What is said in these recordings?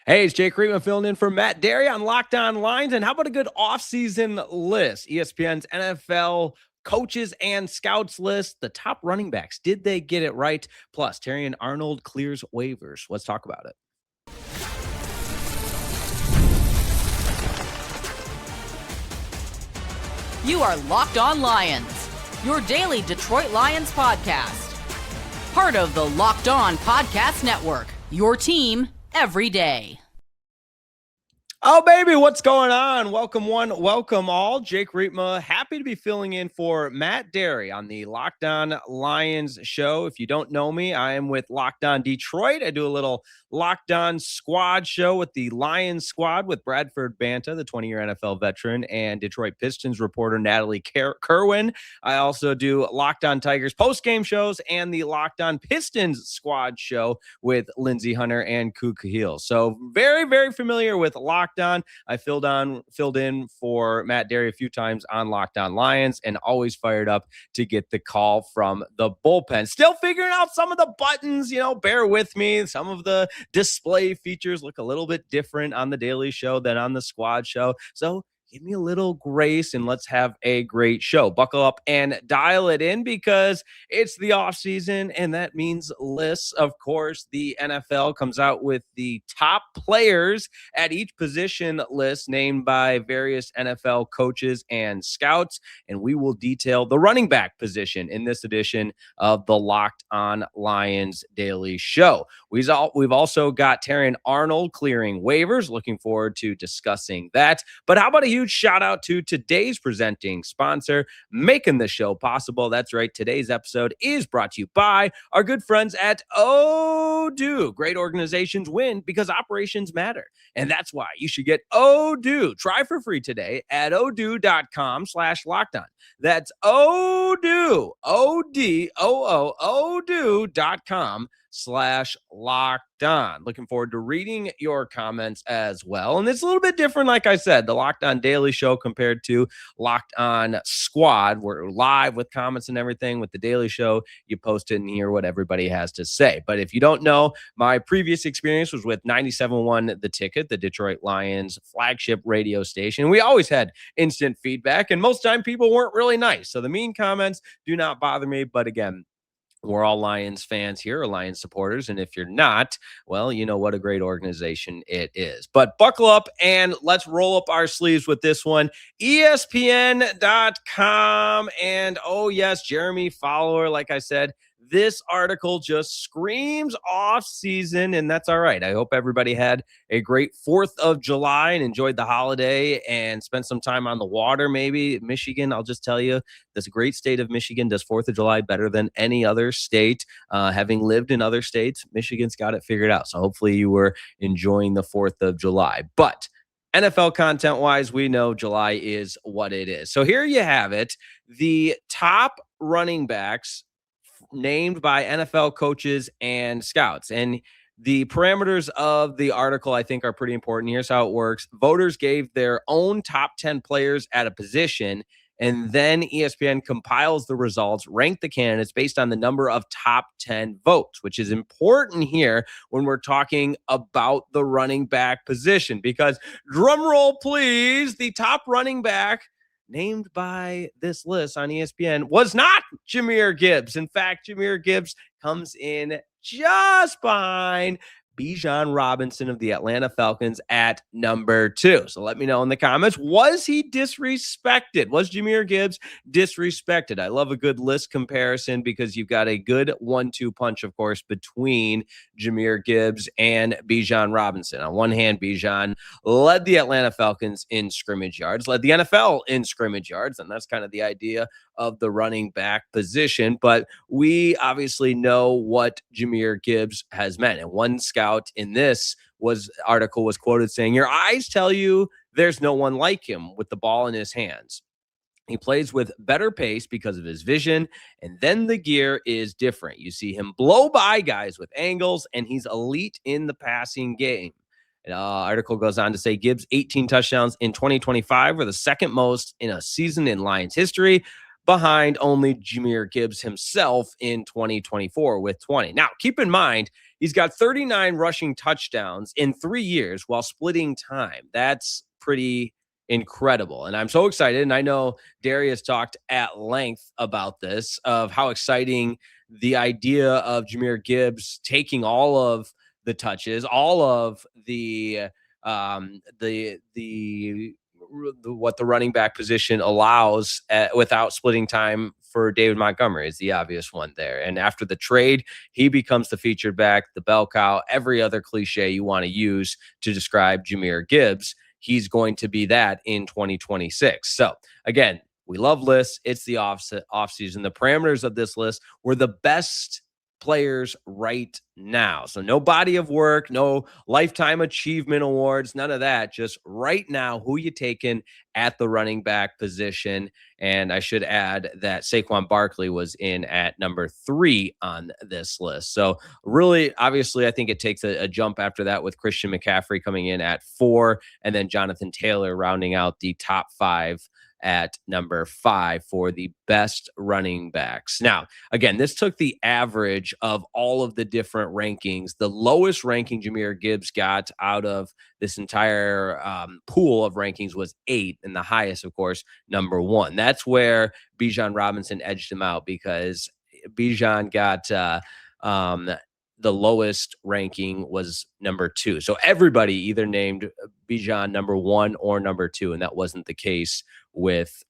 Hey, it's Jake Riepma filling in for Matt Derry on Locked On Lines. And how about a good offseason list? ESPN's NFL coaches and scouts list, the top running backs. Did they get it right? Plus, Terrion Arnold clears waivers. Let's talk about it. You are Locked On Lions, your daily Detroit Lions podcast. Part of the Locked On Podcast Network, your team every day. Oh, baby, what's going on? Welcome one, welcome all. Jake Riepma, happy to be filling in for Matt Derry on the Locked On Lions show. If you don't know me, I am with Locked On Detroit. I do a little Locked On Squad show with the Lions squad with Bradford Banta, the 20-year NFL veteran, and Detroit Pistons reporter Natalie Kerwin. I also do Locked On Tigers post-game shows and the Locked On Pistons squad show with Lindsey Hunter and Ku Kahil. So very, very familiar with Locked On. I filled in for Matt Derry a few times on Locked On Lions and always fired up to get the call from the bullpen. Still figuring out some of the buttons, bear with me. Some of the display features look a little bit different on the Daily Show than on the Squad Show. So give me a little grace and let's have a great show. Buckle up and dial it in because it's the off season and that means lists. Of course, the NFL comes out with the top players at each position list named by various NFL coaches and scouts. And we will detail the running back position in this edition of the Locked On Lions Daily Show. We've also got Terrion Arnold clearing waivers. Looking forward to discussing that. But how about a huge shout out to today's presenting sponsor, making the show possible. That's right. Today's episode is brought to you by our good friends at Odoo. Great organizations win because operations matter. And that's why you should get Odoo. Try for free today at Odoo.com /lockedon. That's Odoo, O-D-O-O, Odoo.com /locked on. Looking forward to reading your comments as well. And it's a little bit different, like I said, the Locked On Daily Show compared to Locked On Squad. We're live with comments and everything. With the Daily Show, you post it and hear what everybody has to say. But if you don't know, my previous experience was with 97.1 The Ticket, the Detroit Lions flagship radio station. We always had instant feedback, and most time people weren't really nice. So the mean comments do not bother me. But again, we're all Lions fans here, or Lions supporters. And if you're not, well, you know what a great organization it is. But buckle up and let's roll up our sleeves with this one. ESPN.com. And oh, yes, Jeremy Fowler, like I said, this article just screams off season, and that's all right. I hope everybody had a great 4th of July and enjoyed the holiday and spent some time on the water. Maybe Michigan, I'll just tell you, this great state of Michigan does 4th of July better than any other state. Having lived in other states, Michigan's got it figured out. So hopefully you were enjoying the 4th of July. But NFL content-wise, we know July is what it is. So here you have it. The top running backs named by NFL coaches and scouts. And the parameters of the article, I think, are pretty important. Here's how it works. Voters gave their own top 10 players at a position, and then ESPN compiles the results, rank the candidates based on the number of top 10 votes, which is important here when we're talking about the running back position. Because, drum roll, please, the top running back named by this list on ESPN was not Jahmyr Gibbs. In fact, Jahmyr Gibbs comes in just behind Bijan Robinson of the Atlanta Falcons at number 2. So let me know in the comments, was he disrespected? Was Jahmyr Gibbs disrespected? I love a good list comparison because you've got a good 1-2 punch, of course, between Jahmyr Gibbs and Bijan Robinson. On one hand, Bijan led the Atlanta Falcons in scrimmage yards, led the NFL in scrimmage yards, and that's kind of the idea of the running back position. But we obviously know what Jahmyr Gibbs has meant. And one scout in this article was quoted saying, "Your eyes tell you there's no one like him with the ball in his hands. He plays with better pace because of his vision, and then the gear is different. You see him blow by guys with angles, and he's elite in the passing game." Article goes on to say Gibbs' 18 touchdowns in 2025 were the second most in a season in Lions history, behind only Jahmyr Gibbs himself in 2024 with 20. Now, keep in mind, He's got 39 rushing touchdowns in 3 years while splitting time. That's pretty incredible. And I'm so excited. And I know Derry has talked at length about this, of how exciting the idea of Jahmyr Gibbs taking all of the touches, all of what the running back position allows without splitting time for David Montgomery is the obvious one there. And after the trade, he becomes the featured back, the bell cow, every other cliche you want to use to describe Jahmyr Gibbs. He's going to be that in 2026. So again, we love lists. It's the off season. The parameters of this list were the best players right now. So no body of work, no lifetime achievement awards, none of that. Just right now, who you taking at the running back position. And I should add that Saquon Barkley was in at number 3 on this list. So really, obviously, I think it takes a jump after that with Christian McCaffrey coming in at 4, and then Jonathan Taylor rounding out the top 5 at number 5 for the best running backs. Now, again, this took the average of all of the different rankings. The lowest ranking Jahmyr Gibbs got out of this entire pool of rankings was 8, and the highest, of course, number 1. That's where Bijan Robinson edged him out, because Bijan got the lowest ranking was number 2. So everybody either named Bijan number 1 or number 2, and that wasn't the case with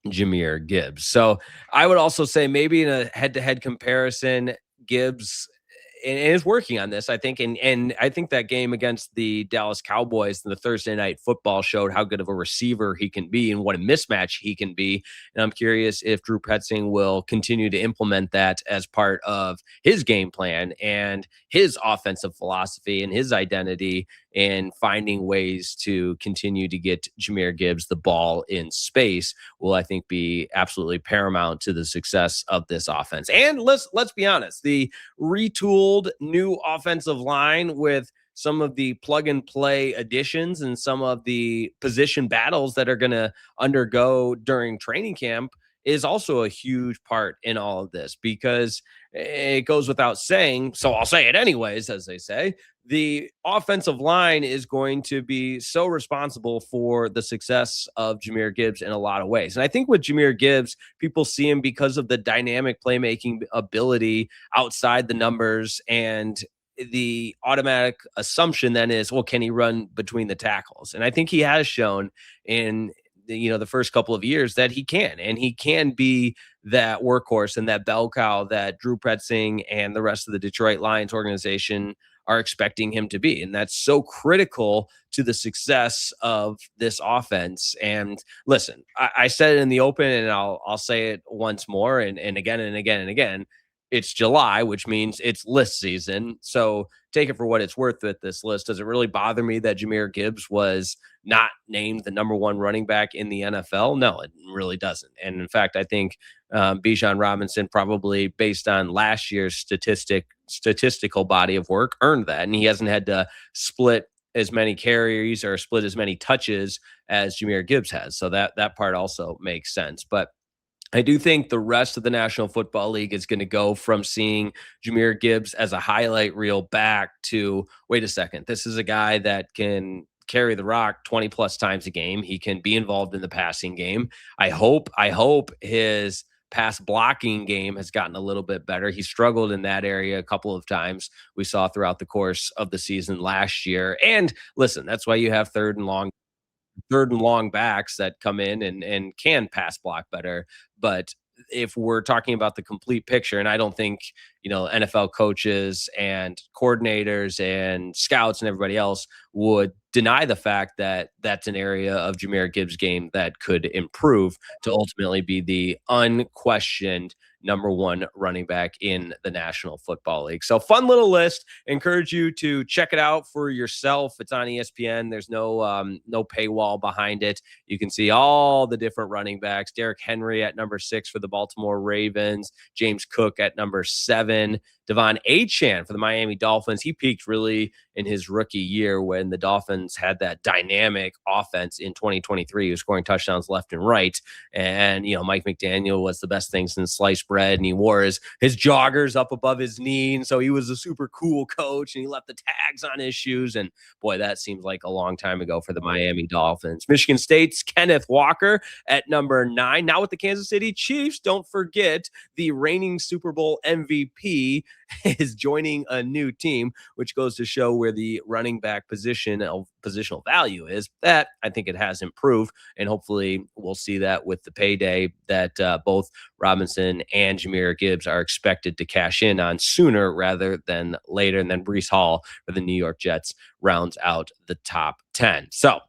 Jahmyr Gibbs. So I would also say maybe in a head-to-head comparison, Gibbs and is working on this, I think. And I think that game against the Dallas Cowboys in the Thursday night football showed how good of a receiver he can be and what a mismatch he can be. And I'm curious if Drew Petzing will continue to implement that as part of his game plan and his offensive philosophy and his identity, and finding ways to continue to get Jahmyr Gibbs the ball in space will, I think, be absolutely paramount to the success of this offense. And let's be honest, the retooled new offensive line with some of the plug and play additions and some of the position battles that are going to undergo during training camp is also a huge part in all of this, because it goes without saying, so I'll say it anyways, as they say, the offensive line is going to be so responsible for the success of Jahmyr Gibbs in a lot of ways. And I think with Jahmyr Gibbs, people see him because of the dynamic playmaking ability outside the numbers, and the automatic assumption then is, well, can he run between the tackles? And I think he has shown in the first couple of years that he can, and he can be that workhorse and that bell cow that Drew Petzing and the rest of the Detroit Lions organization are expecting him to be. And that's so critical to the success of this offense. And listen, I said it in the open, and I'll say it once more and again and again and again. It's July, which means it's list season. So take it for what it's worth with this list. Does it really bother me that Jahmyr Gibbs was not named the number 1 running back in the NFL? No, it really doesn't. And in fact, I think Bijan Robinson, probably based on last year's statistical body of work, earned that. And he hasn't had to split as many carries or split as many touches as Jahmyr Gibbs has. So that part also makes sense. But I do think the rest of the National Football League is going to go from seeing Jahmyr Gibbs as a highlight reel back to, wait a second, this is a guy that can carry the rock 20 plus times a game. He can be involved in the passing game. I hope his pass blocking game has gotten a little bit better. He struggled in that area a couple of times, we saw throughout the course of the season last year. And listen, that's why you have third and long backs that come in and can pass block better. But if we're talking about the complete picture, and I don't think, NFL coaches and coordinators and scouts and everybody else would deny the fact that that's an area of Jahmyr Gibbs' game that could improve to ultimately be the unquestioned number 1 running back in the National Football League. So fun little list. Encourage you to check it out for yourself. It's on ESPN. There's no paywall behind it. You can see all the different running backs. Derrick Henry at number 6 for the Baltimore Ravens. James Cook at number 7. Devon Achane for the Miami Dolphins. He peaked really in his rookie year when the Dolphins had that dynamic offense in 2023. He was scoring touchdowns left and right. And, Mike McDaniel was the best thing since sliced bread. And he wore his joggers up above his knee. And so he was a super cool coach and he left the tags on his shoes. And boy, that seems like a long time ago for the Miami Dolphins. Michigan State's Kenneth Walker at number 9. Now with the Kansas City Chiefs, don't forget the reigning Super Bowl MVP is joining a new team, which goes to show where the running back positional value is. That I think it has improved, and hopefully we'll see that with the payday that both Robinson and Jahmyr Gibbs are expected to cash in on sooner rather than later. And then Breece Hall for the New York Jets rounds out the top 10. So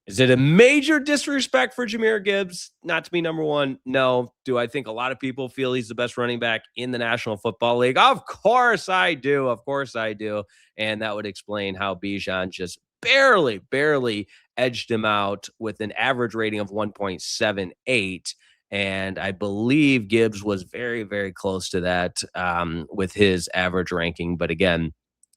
is it a major disrespect for Jahmyr Gibbs not to be number one? No. Do I think a lot of people feel he's the best running back in the National Football League? Of course I do. Of course I do. And that would explain how Bijan just barely edged him out with an average rating of 1.78. And I believe Gibbs was very, very close to that with his average ranking. But again,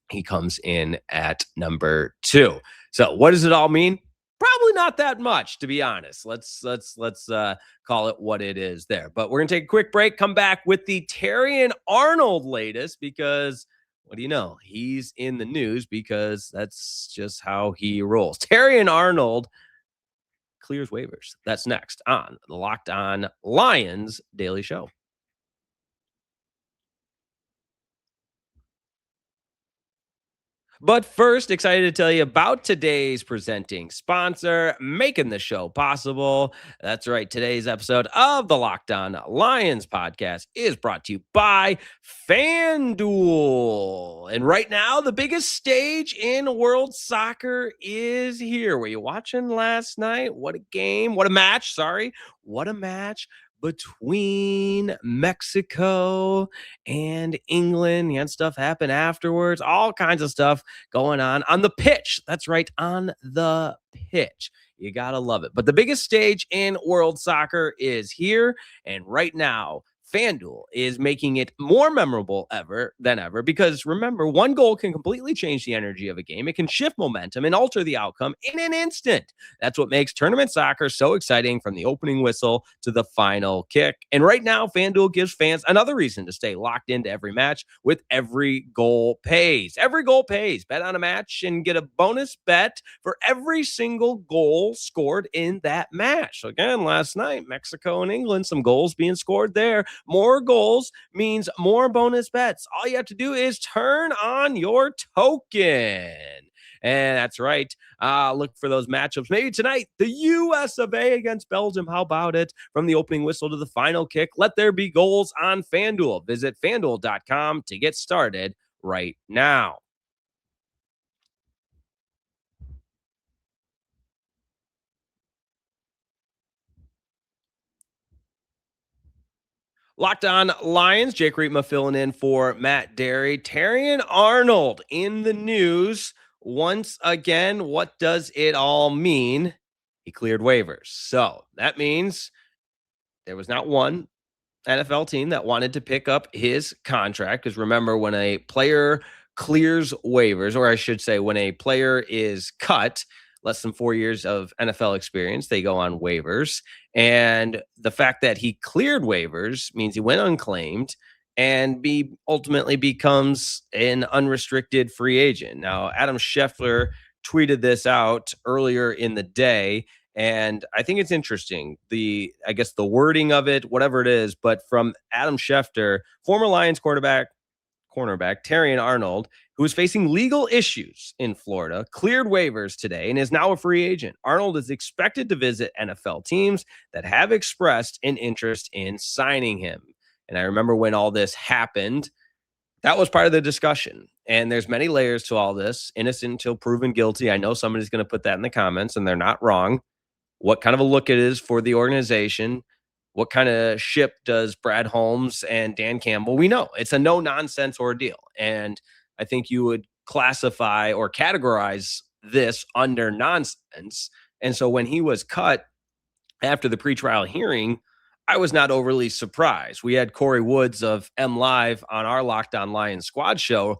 he comes in at number 2. So what does it all mean? Probably not that much, to be honest. Let's call it what it is there. But we're gonna take a quick break, come back with the Terrion Arnold latest, because what do you know? He's in the news because that's just how he rolls. Terrion Arnold clears waivers. That's next on the Locked On Lions Daily Show. But first, excited to tell you about today's presenting sponsor, making the show possible. That's right. Today's episode of the Locked On Lions podcast is brought to you by FanDuel. And right now, the biggest stage in world soccer is here. Were you watching last night? What a game. What a match. Sorry. What a match between Mexico and England. You had stuff happen afterwards, all kinds of stuff going on the pitch. That's right, on the pitch. You got to love it. But the biggest stage in world soccer is here. And right now, FanDuel is making it more memorable than ever, because remember, one goal can completely change the energy of a game. It can shift momentum and alter the outcome in an instant. That's what makes tournament soccer so exciting, from the opening whistle to the final kick. And right now, FanDuel gives fans another reason to stay locked into every match with every goal pays. Every goal pays. Bet on a match and get a bonus bet for every single goal scored in that match. So again, last night, Mexico and England, some goals being scored there. More goals means more bonus bets. All you have to do is turn on your token. And that's right. Look for those matchups. Maybe tonight, the US of A against Belgium. How about it? From the opening whistle to the final kick, let there be goals on FanDuel. Visit FanDuel.com to get started right now. Locked On Lions, Jake Riepma filling in for Matt Derry. Terrion Arnold in the news once again. What does it all mean? He cleared waivers. So that means there was not one NFL team that wanted to pick up his contract. Because remember, when a player clears waivers, or I should say, when a player is cut, less than 4 years of NFL experience, they go on waivers. And the fact that he cleared waivers means he went unclaimed and ultimately becomes an unrestricted free agent. Now, Adam Schefter tweeted this out earlier in the day, and I think it's interesting. I guess the wording of it, whatever it is, but from Adam Schefter, former Lions cornerback Terrion Arnold, who is facing legal issues in Florida, cleared waivers today and is now a free agent. Arnold is expected to visit NFL teams that have expressed an interest in signing him. And I remember when all this happened, that was part of the discussion. And there's many layers to all this. Innocent until proven guilty. I know somebody's going to put that in the comments, and they're not wrong. What kind of a look it is for the organization. What kind of ship does Brad Holmes and Dan Campbell? We know it's a no-nonsense ordeal. And I think you would classify or categorize this under nonsense. And so when he was cut after the pretrial hearing, I was not overly surprised. We had Corey Woods of M Live on our Locked On Lions squad show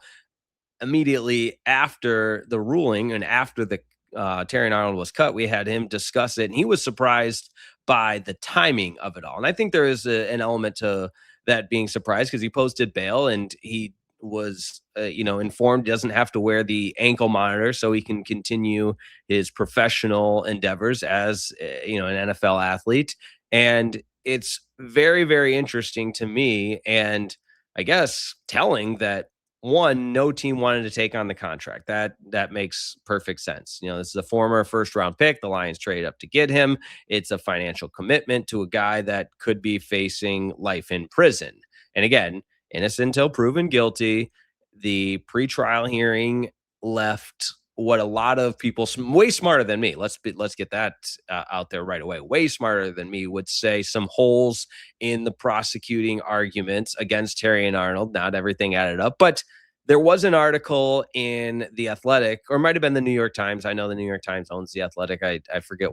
immediately after the ruling and after the Terrion Arnold was cut. We had him discuss it, and he was surprised by the timing of it all. And I think there is an element to that being surprised because he posted bail and he was, informed he doesn't have to wear the ankle monitor, so he can continue his professional endeavors as an NFL athlete. And it's very, very interesting to me, and I guess telling that one, no team wanted to take on the contract. That makes perfect sense. This is a former first round pick. The Lions traded up to get him. It's a financial commitment to a guy that could be facing life in prison. And again, innocent until proven guilty. The pretrial hearing left what a lot of people way smarter than me. Let's get that out there right away. Way smarter than me would say some holes in the prosecuting arguments against Terrion Arnold. Not everything added up, but there was an article in The Athletic, or it might have been the New York Times. I know the New York Times owns The Athletic. I forget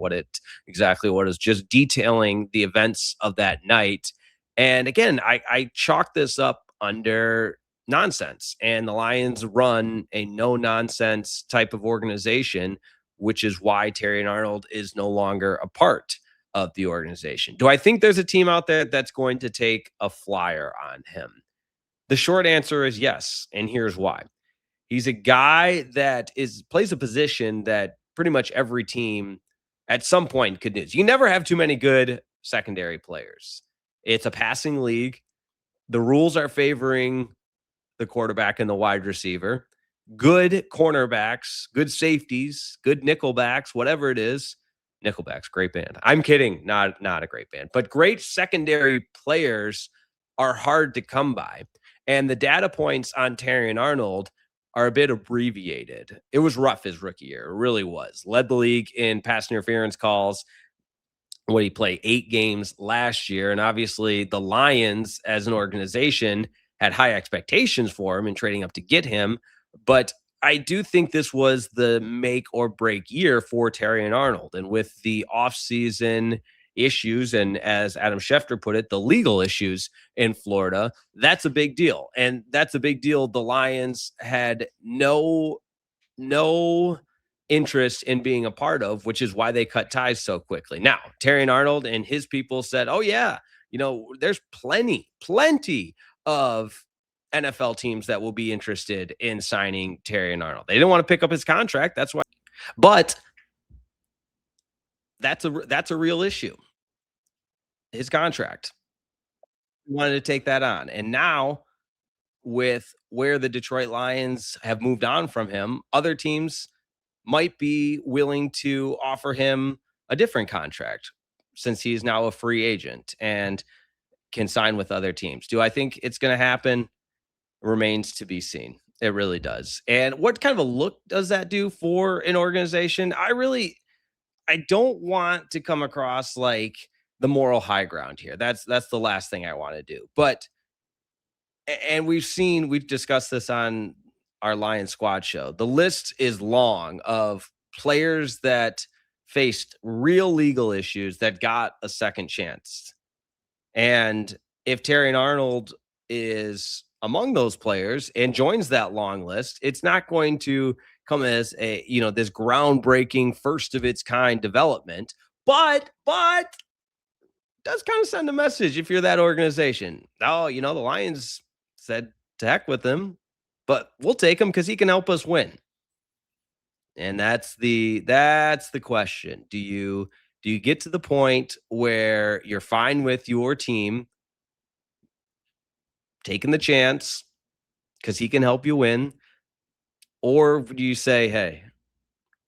exactly what it is, just detailing the events of that night. And again, I chalk this up under nonsense. And the Lions run a no nonsense type of organization, which is why Terrion Arnold is no longer a part of the organization. Do I think there's a team out there that's going to take a flyer on him? The short answer is yes, and here's why. He's a guy that plays a position that pretty much every team at some point could use. You never have too many good secondary players. It's a passing league. The rules are favoring the quarterback and the wide receiver. Good cornerbacks, good safeties, good nickelbacks, whatever it is. Nickelbacks, great band. I'm kidding, not a great band, but great secondary players are hard to come by. And the data points on Terrion Arnold are a bit abbreviated. It was rough his rookie year. It really was. Led the league in pass interference calls. What he played 8 games last year. And obviously the Lions as an organization had high expectations for him and trading up to get him. But I do think this was the make or break year for Terrion Arnold. And with the offseason issues, and as Adam Schefter put it, the legal issues in Florida, that's a big deal. And that's a big deal. The Lions had no interest in being a part of, which is why they cut ties so quickly. Now, Terrion Arnold and his people said, oh, yeah, there's plenty of NFL teams that will be interested in signing Terrion Arnold. They didn't want to pick up his contract. That's why. But that's a real issue. His contract. He wanted to take that on. And now, with where the Detroit Lions have moved on from him, other teams might be willing to offer him a different contract since he's now a free agent and can sign with other teams. Do I think it's going to happen? Remains to be seen. It really does. And what kind of a look does that do for an organization? I don't want to come across like the moral high ground here. That's the last thing I want to do. But and we've discussed this on our Lion Squad show. The list is long of players that faced real legal issues that got a second chance. And if Terrion Arnold is among those players and joins that long list, it's not going to come as this groundbreaking first of its kind development, but does kind of send a message if you're that organization. Oh, the Lions said to heck with him, but we'll take him because he can help us win. And that's the question. Do you get to the point where you're fine with your team taking the chance because he can help you win? Or do you say, hey,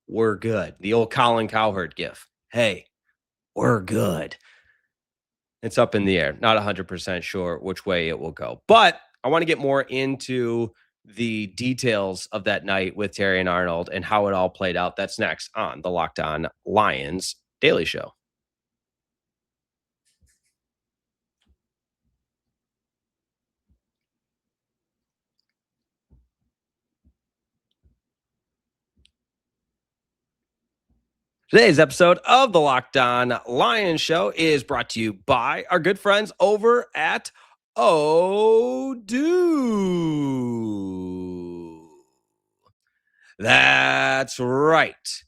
we're good? The old Colin Cowherd gif. Hey, we're good. It's up in the air. Not 100% sure which way it will go. But I want to get more into the details of that night with Terrion Arnold and how it all played out. That's next on the Locked On Lions Daily Show. Today's episode of the Locked On Lions Show is brought to you by our good friends over at Odoo. That's right.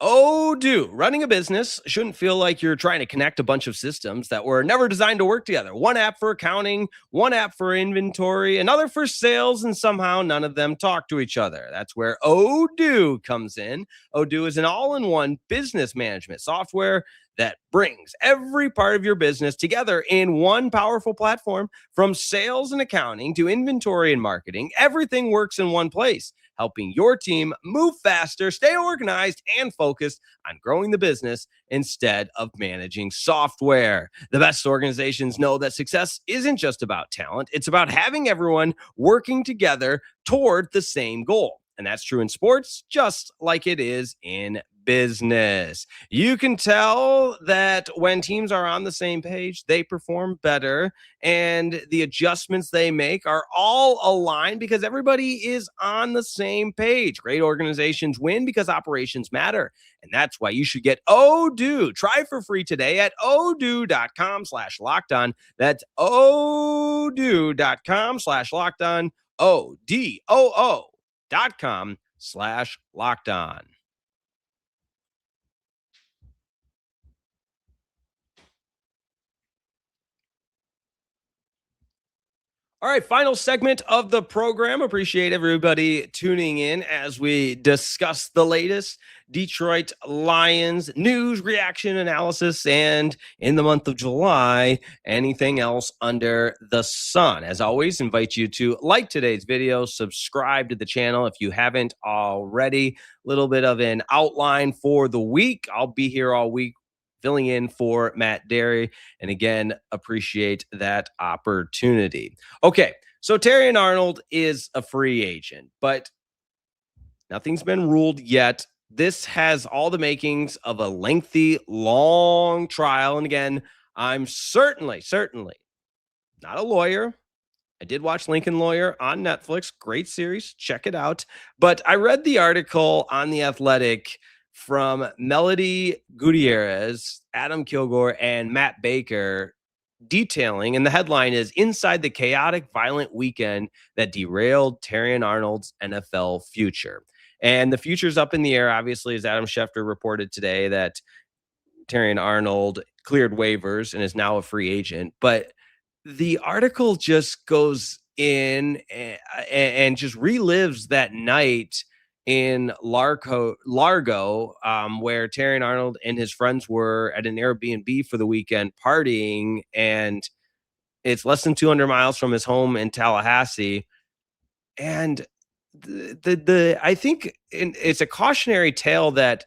Odoo. Running a business shouldn't feel like you're trying to connect a bunch of systems that were never designed to work together. One app for accounting, one app for inventory, another for sales, and somehow none of them talk to each other. That's where Odoo comes in. Odoo is an all-in-one business management software that brings every part of your business together in one powerful platform. From sales and accounting to inventory and marketing, everything works in one place, helping your team move faster, stay organized, and focused on growing the business instead of managing software. The best organizations know that success isn't just about talent, it's about having everyone working together toward the same goal. And that's true in sports, just like it is in business. You can tell that when teams are on the same page, they perform better, and the adjustments they make are all aligned because everybody is on the same page. Great organizations win because operations matter. And that's why you should get Odoo. Try for free today at Odoo.com slash locked on. That's Odoo.com slash locked on. ODOO.com slash locked on. All right, final segment of the program. Appreciate everybody tuning in as we discuss the latest Detroit Lions news, reaction, analysis, and in the month of July, anything else under the sun. As always, invite you to like today's video, subscribe to the channel if you haven't already. A little bit of an outline for the week. I'll be here all week filling in for Matt Derry. And again, appreciate that opportunity. Okay, so Terrion Arnold is a free agent, but nothing's been ruled yet. This has all the makings of a lengthy, long trial. And again, I'm certainly not a lawyer. I did watch Lincoln Lawyer on Netflix. Great series. Check it out. But I read the article on The Athletic from Melody Gutierrez, Adam Kilgore, and Matt Baker detailing, and the headline is "Inside the Chaotic, Violent Weekend That Derailed Terrion Arnold's NFL Future." And the future's up in the air, obviously, as Adam Schefter reported today that Terrion Arnold cleared waivers and is now a free agent. But the article just goes in and just relives that night in Largo, where Terrion Arnold and his friends were at an Airbnb for the weekend partying, and it's less than 200 miles from his home in Tallahassee. And I think it's a cautionary tale that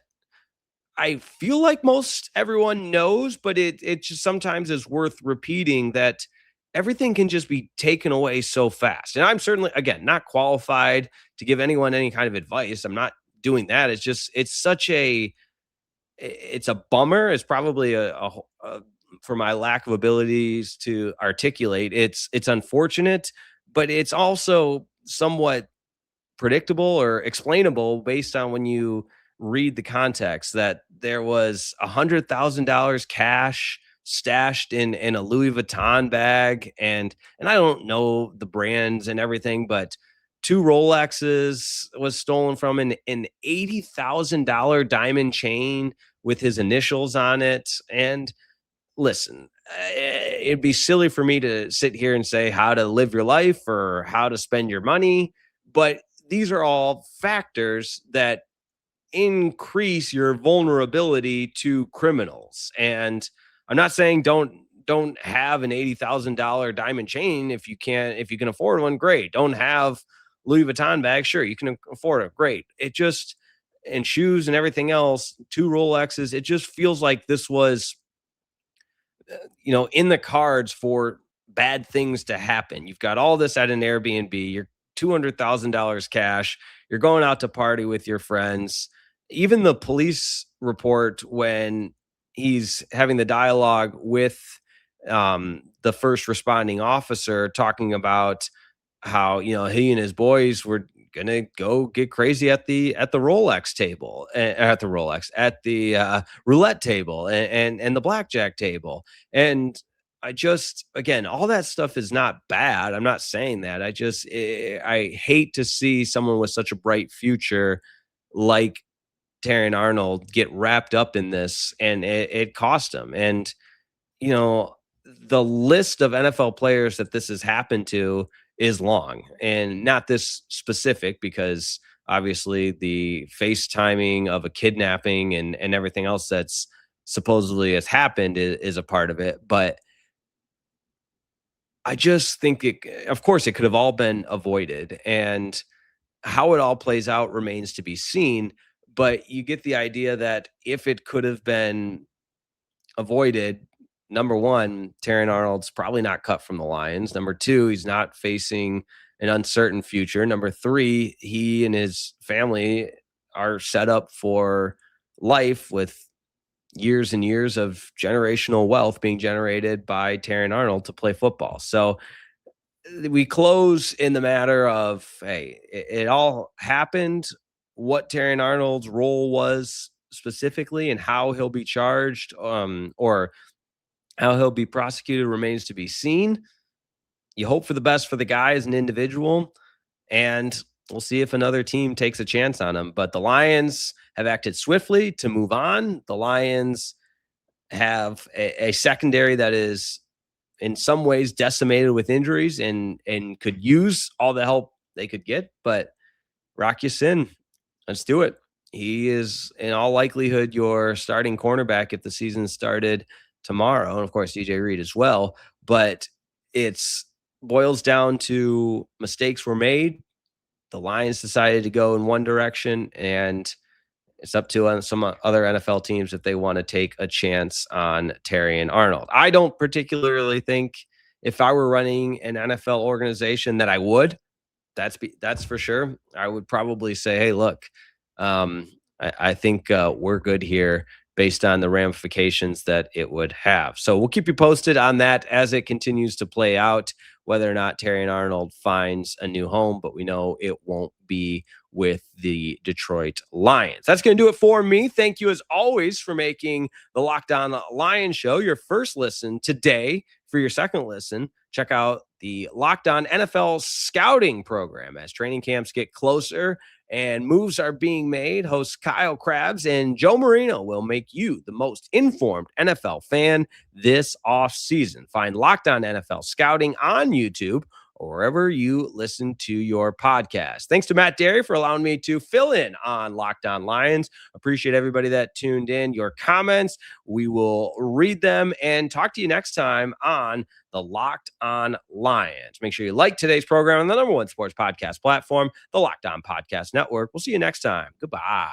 I feel like most everyone knows, but it just sometimes is worth repeating that everything can just be taken away so fast. And I'm certainly, again, not qualified to give anyone any kind of advice. I'm not doing that. It's just, it's a bummer. It's probably for my lack of abilities to articulate. It's unfortunate, but it's also somewhat predictable or explainable based on when you read the context that there was $100,000 cash stashed in a Louis Vuitton bag, and I don't know the brands and everything, but two Rolexes was stolen from an $80,000 diamond chain with his initials on it. And listen, it'd be silly for me to sit here and say how to live your life or how to spend your money, but these are all factors that increase your vulnerability to criminals. And I'm not saying don't have an $80,000 diamond chain if you can afford one, great. Don't have Louis Vuitton bag, sure, you can afford it, great. It just, and shoes and everything else, two Rolexes, it just feels like this was in the cards for bad things to happen. You've got all this at an Airbnb, you're $200,000 cash, you're going out to party with your friends. Even the police report when he's having the dialogue with the first responding officer talking about how, he and his boys were gonna go get crazy at the Rolex table, at the roulette table, and the blackjack table. And I just, again, all that stuff is not bad. I'm not saying that. I hate to see someone with such a bright future like Terrion Arnold get wrapped up in this, and it cost him. And you know, the list of NFL players that this has happened to is long, and not this specific, because obviously the FaceTiming of a kidnapping and everything else that's supposedly has happened is a part of it. But I just think of course, it could have all been avoided, and how it all plays out remains to be seen. But you get the idea that if it could have been avoided, number one, Terrion Arnold's probably not cut from the Lions. Number two, he's not facing an uncertain future. Number three, he and his family are set up for life with years and years of generational wealth being generated by Terrion Arnold to play football. So we close in the matter of, hey, it all happened. What Terrion Arnold's role was specifically and how he'll be charged, or how he'll be prosecuted, remains to be seen. You hope for the best for the guy as an individual, and we'll see if another team takes a chance on him. But the Lions have acted swiftly to move on. The Lions have a secondary that is in some ways decimated with injuries, and could use all the help they could get. But Rock Ya-Sin, let's do it. He is in all likelihood your starting cornerback if the season started tomorrow, and of course DJ Reed as well. But it's boils down to mistakes were made. The Lions decided to go in one direction, and it's up to some other NFL teams if they want to take a chance on Terrion Arnold. I don't particularly think, if I were running an NFL organization, that I would. That's for sure. I would probably say, hey, look, I think we're good here based on the ramifications that it would have. So we'll keep you posted on that as it continues to play out, whether or not Terrion Arnold finds a new home. But we know it won't be with the Detroit Lions. That's going to do it for me. Thank you, as always, for making the Locked On Lions show your first listen today. For your second listen, check out the Locked On NFL scouting program as training camps get closer and moves are being made. Hosts Kyle Krabs and Joe Marino will make you the most informed NFL fan this offseason. Find Locked On NFL Scouting on YouTube or wherever you listen to your podcast. Thanks to Matt Derry for allowing me to fill in on Locked On Lions. Appreciate everybody that tuned in. Your comments, we will read them and talk to you next time on the Locked On Lions. Make sure you like today's program on the #1 sports podcast platform, the Locked On Podcast Network. We'll see you next time. Goodbye.